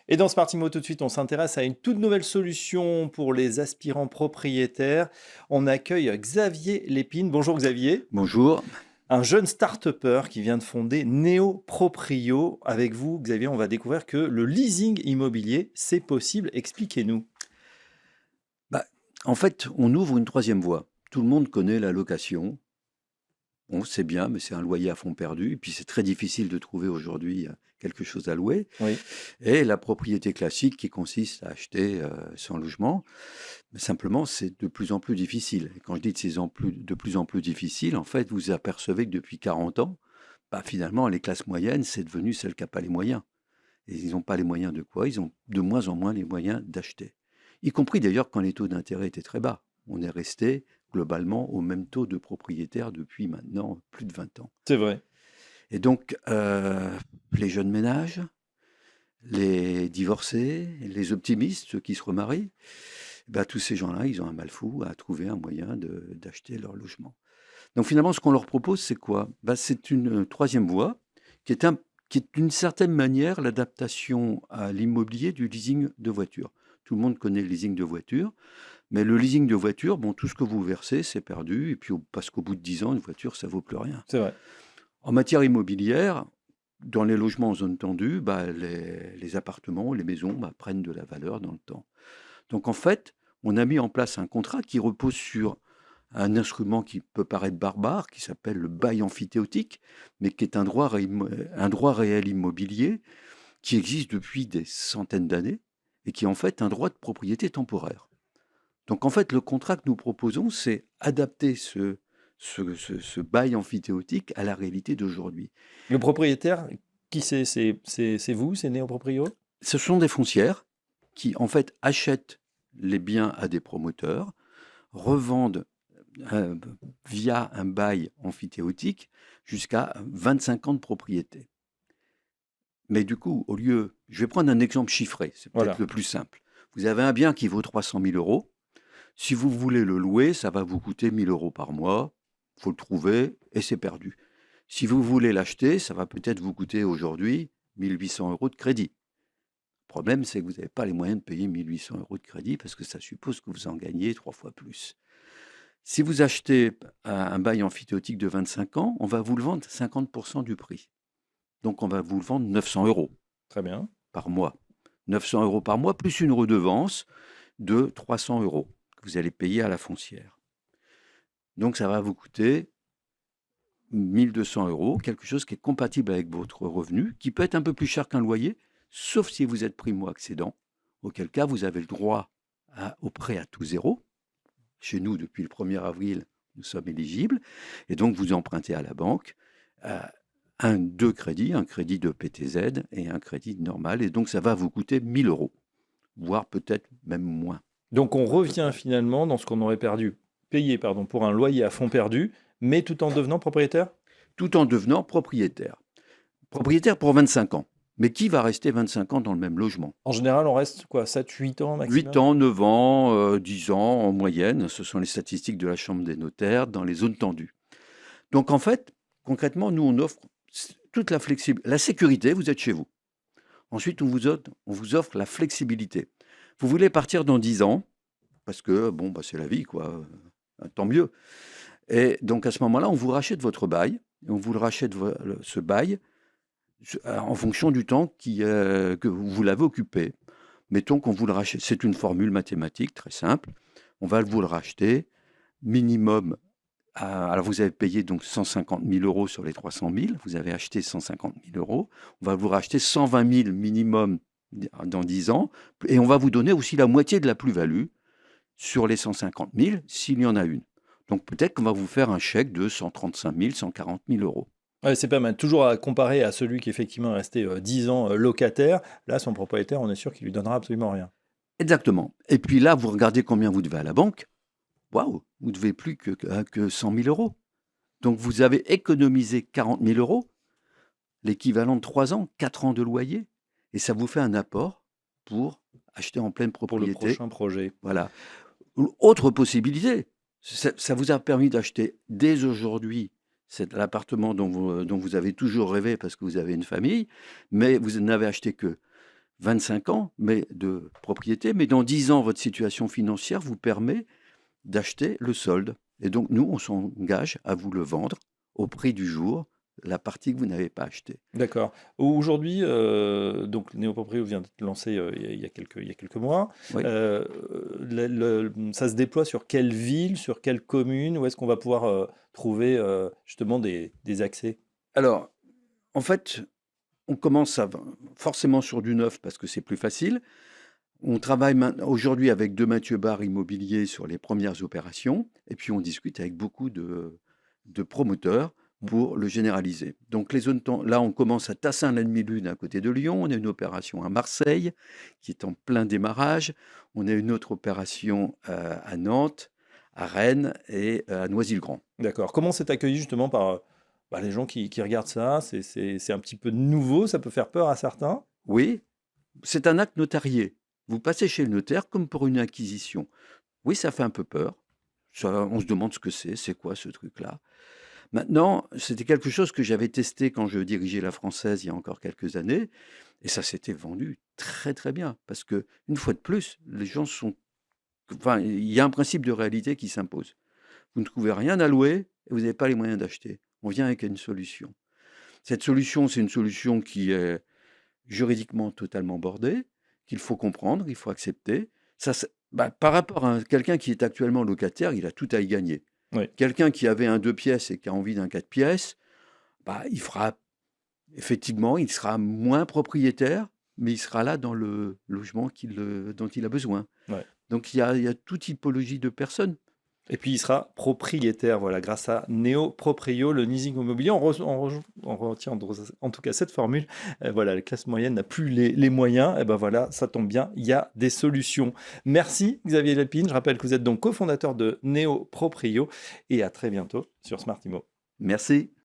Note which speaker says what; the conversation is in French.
Speaker 1: Et dans Smartimo, tout de suite, on s'intéresse à une toute nouvelle solution pour les aspirants propriétaires. On accueille Xavier Lépine. Bonjour Xavier,
Speaker 2: Bonjour.
Speaker 1: un jeune start-upper qui vient de fonder Neo Proprio. Avec vous, Xavier, on va découvrir que le leasing immobilier, c'est possible. Expliquez-nous.
Speaker 2: Bah, En fait, on ouvre une troisième voie. Tout le monde connaît la location. Bon, c'est bien, mais c'est un loyer à fond perdu. Et puis, c'est très difficile de trouver aujourd'hui quelque chose à louer.
Speaker 1: Oui,
Speaker 2: Et la propriété classique qui consiste à acheter son logement, mais simplement, c'est de plus en plus difficile. Et quand je dis de plus en plus difficile, en fait, vous apercevez que depuis 40 ans, finalement, les classes moyennes, c'est devenu celles qui n'ont pas les moyens. Et ils n'ont pas les moyens de quoi? Ils ont de moins en moins les moyens d'acheter. Y compris d'ailleurs quand les taux d'intérêt étaient très bas. On est resté globalement au même taux de propriétaire depuis maintenant plus de 20 ans.
Speaker 1: c'est vrai.
Speaker 2: Et donc, les jeunes ménages, les divorcés, les optimistes, ceux qui se remarient, tous ces gens-là, ils ont un mal fou à trouver un moyen d'acheter leur logement. Donc finalement, ce qu'on leur propose, c'est quoi? C'est une troisième voie qui est, qui est d'une certaine manière l'adaptation à l'immobilier du leasing de voiture. Tout le monde connaît le leasing de voiture, mais le leasing de voiture, bon, tout ce que vous versez, c'est perdu, et puis parce qu'au bout de 10 ans, une voiture, ça vaut plus rien.
Speaker 1: C'est vrai.
Speaker 2: En matière immobilière, dans les logements en zone tendue, les appartements, les maisons prennent de la valeur dans le temps. Donc en fait, on a mis en place un contrat qui repose sur un instrument qui peut paraître barbare, qui s'appelle le bail amphithéotique, mais qui est un droit réel immobilier qui existe depuis des centaines d'années et qui est en fait un droit de propriété temporaire. Donc en fait, le contrat que nous proposons, c'est adapter ce bail amphithéotique à la réalité d'aujourd'hui.
Speaker 1: Le propriétaire, qui c'est? C'est vous, c'est Neo Proprio?
Speaker 2: Ce sont des foncières qui en fait achètent les biens à des promoteurs, revendent euh, via un bail amphithéotique jusqu'à 25 ans de propriété. Mais du coup, je vais prendre un exemple chiffré, c'est peut-être
Speaker 1: Voilà.
Speaker 2: le plus simple. Vous avez un bien qui vaut 300 000 euros. Si vous voulez le louer, ça va vous coûter 1 000 euros par mois. Il faut le trouver et c'est perdu. Si vous voulez l'acheter, ça va peut-être vous coûter aujourd'hui 1 800 euros de crédit. Le problème, c'est que vous n'avez pas les moyens de payer 1 800 euros de crédit parce que ça suppose que vous en gagnez 3 fois plus. Si vous achetez un bail amphithéotique de 25 ans, on va vous le vendre 50% du prix. Donc on va vous le vendre 900 euros
Speaker 1: Très bien.
Speaker 2: par mois. 900 euros par mois, plus une redevance de 300 euros que vous allez payer à la foncière. Donc ça va vous coûter 1 200 euros, quelque chose qui est compatible avec votre revenu, qui peut être un peu plus cher qu'un loyer, sauf si vous êtes primo-accédant, auquel cas vous avez le droit au prêt à taux zéro. Chez nous, depuis le 1er avril, nous sommes éligibles. Et donc, vous empruntez à la banque deux crédits, un crédit de PTZ et un crédit normal. Et donc, ça va vous coûter 1 000 euros, voire peut-être même moins.
Speaker 1: Donc on revient finalement dans ce qu'on aurait payé pour un loyer à fond perdu, mais tout en devenant propriétaire?
Speaker 2: Tout en devenant propriétaire. Propriétaire pour 25 ans. Mais qui va rester 25 ans dans le même logement?
Speaker 1: En général, on reste quoi, 7, 8 ans
Speaker 2: 8
Speaker 1: maximum?
Speaker 2: ans, 9 ans, 10 ans en moyenne. Ce sont les statistiques de la Chambre des notaires dans les zones tendues. Donc en fait, concrètement, nous, on offre toute la flexibilité. La sécurité, vous êtes chez vous. Ensuite, on vous offre la flexibilité. Vous voulez partir dans 10 ans, parce que, bon, c'est la vie, quoi. Tant mieux. Et donc, à ce moment-là, on vous rachète votre bail. Et on vous le rachète, ce bail, en fonction du temps que vous l'avez occupé. Mettons qu'on vous le rachète. C'est une formule mathématique très simple. On va vous le racheter minimum. Alors, vous avez payé donc 150 000 euros sur les 300 000. Vous avez acheté 150 000 euros. On va vous racheter 120 000 minimum dans 10 ans. Et on va vous donner aussi la moitié de la plus-value sur les 150 000 s'il y en a une. Donc, peut-être qu'on va vous faire un chèque de 135 000, 140 000 euros.
Speaker 1: Ouais, c'est pas mal. Toujours à comparer à celui qui effectivement est resté 10 ans locataire. Là, son propriétaire, on est sûr qu'il lui donnera absolument rien.
Speaker 2: Exactement. Et puis là, vous regardez combien vous devez à la banque. Waouh, vous ne devez plus que 100 000 euros. Donc, vous avez économisé 40 000 euros, l'équivalent de 3 ans, 4 ans de loyer, et ça vous fait un apport pour acheter en pleine
Speaker 1: Pour le
Speaker 2: propriété.
Speaker 1: prochain projet.
Speaker 2: Voilà. Autre possibilité, ça vous a permis d'acheter dès aujourd'hui l'appartement dont vous avez toujours rêvé parce que vous avez une famille, mais vous n'avez acheté que 25 ans mais de propriété, mais dans 10 ans, votre situation financière vous permet d'acheter le solde. Et donc, nous, on s'engage à vous le vendre au prix du jour, la partie que vous n'avez pas achetée.
Speaker 1: D'accord. Aujourd'hui, donc Néoproprio vient d'être lancé il y a quelques mois.
Speaker 2: Oui.
Speaker 1: Ça se déploie sur quelle ville, sur quelle commune? Où est-ce qu'on va pouvoir trouver justement des accès?
Speaker 2: Alors, en fait, on commence forcément sur du neuf parce que c'est plus facile. On travaille aujourd'hui avec de Mathieu Barre Immobilier sur les premières opérations, et puis on discute avec beaucoup de promoteurs pour le généraliser. Donc les zones, là, on commence à Tassin-la-Demi-Lune à côté de Lyon. On a une opération à Marseille qui est en plein démarrage. On a une autre opération à Nantes, à Rennes et à Noisy-le-Grand.
Speaker 1: D'accord. Comment c'est accueilli justement par les gens qui regardent ça? C'est un petit peu nouveau, ça peut faire peur à certains.
Speaker 2: Oui, c'est un acte notarié. Vous passez chez le notaire comme pour une acquisition. Oui, ça fait un peu peur. On se demande ce que c'est quoi ce truc-là. Maintenant, c'était quelque chose que j'avais testé quand je dirigeais la Française il y a encore quelques années, et ça s'était vendu très très bien, parce que une fois de plus, les gens sont, enfin, il y a un principe de réalité qui s'impose. Vous ne trouvez rien à louer et vous n'avez pas les moyens d'acheter. On vient avec une solution. Cette solution, c'est une solution qui est juridiquement totalement bordée, qu'il faut comprendre, il faut accepter. Par rapport à quelqu'un qui est actuellement locataire, il a tout à y gagner.
Speaker 1: Oui.
Speaker 2: Quelqu'un qui avait un 2 pièces et qui a envie d'un 4 pièces, effectivement, il sera moins propriétaire, mais il sera là dans le logement dont il a besoin.
Speaker 1: Ouais.
Speaker 2: Donc il y a toute typologie de personnes.
Speaker 1: Et puis il sera propriétaire, voilà, grâce à Néo Proprio, le leasing immobilier. On retient en tout cas cette formule. Voilà, la classe moyenne n'a plus les moyens. Et ben voilà, ça tombe bien, il y a des solutions. Merci Xavier Lépine. Je rappelle que vous êtes donc cofondateur de Néo Proprio et à très bientôt sur Smart Immo.
Speaker 2: Merci.